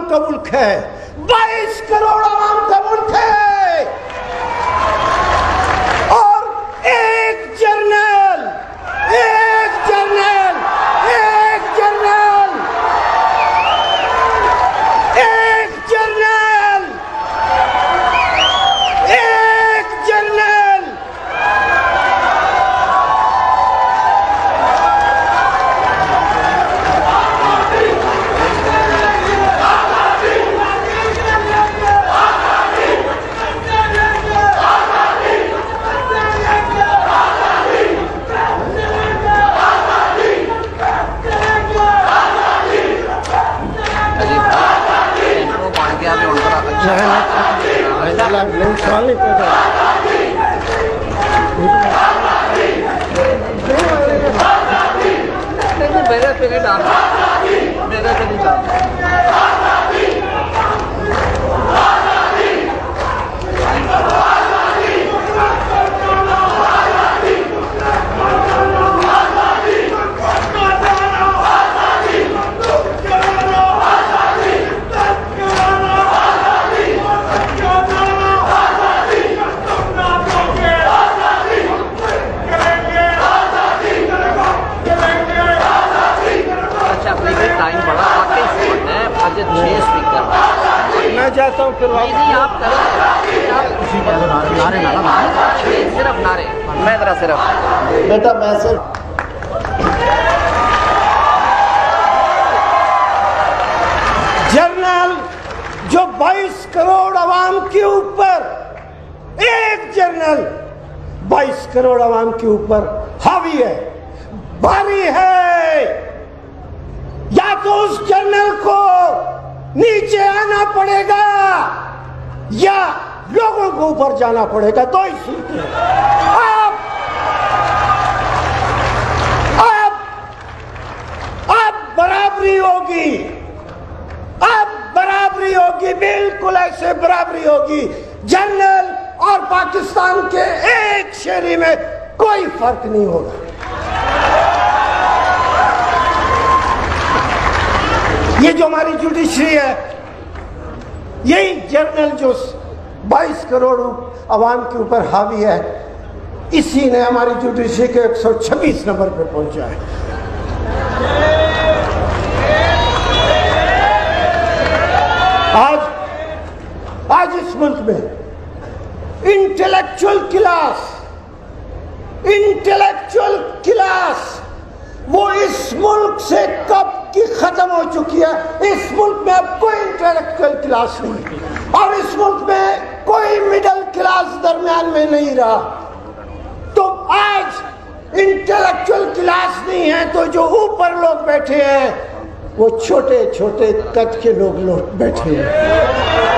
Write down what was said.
का मुल्क है, 22 करोड़ आवाम का मुल्क है और एक जर्नल मैं जाता हूँ फिर आप सिर्फ नारे मैं जरा सिर्फ बेटा मैं सिर्फ जर्नल जो 22 करोड़ आवाम के ऊपर, एक जर्नल 22 करोड़ आवाम के ऊपर हावी है, भारी है, या तो उस जर्नल को नीचे आना पड़ेगा या लोगों को ऊपर जाना पड़ेगा। तो ही अब बराबरी होगी, अब बराबरी होगी, बिल्कुल ऐसे बराबरी होगी। जनरल और पाकिस्तान के एक शहरी में कोई फर्क नहीं होगा। ये जो हमारी जुडिशरी है, यही जर्नल जो 22 करोड़ अवाम के ऊपर हावी है, इसी ने हमारी जुडिशरी के 126 नंबर पे पहुंचा है। आज इस मुल्क में इंटेलेक्चुअल क्लास वो इस मुल्क से कब की खत्म हो चुकी है। इस मुल्क में अब कोई इंटेलेक्चुअल क्लास नहीं और इस मुल्क में कोई मिडिल क्लास दरमियान में नहीं रहा। तो आज इंटेलेक्चुअल क्लास नहीं है, तो जो ऊपर लोग बैठे हैं वो छोटे छोटे कद के लोग बैठे हैं।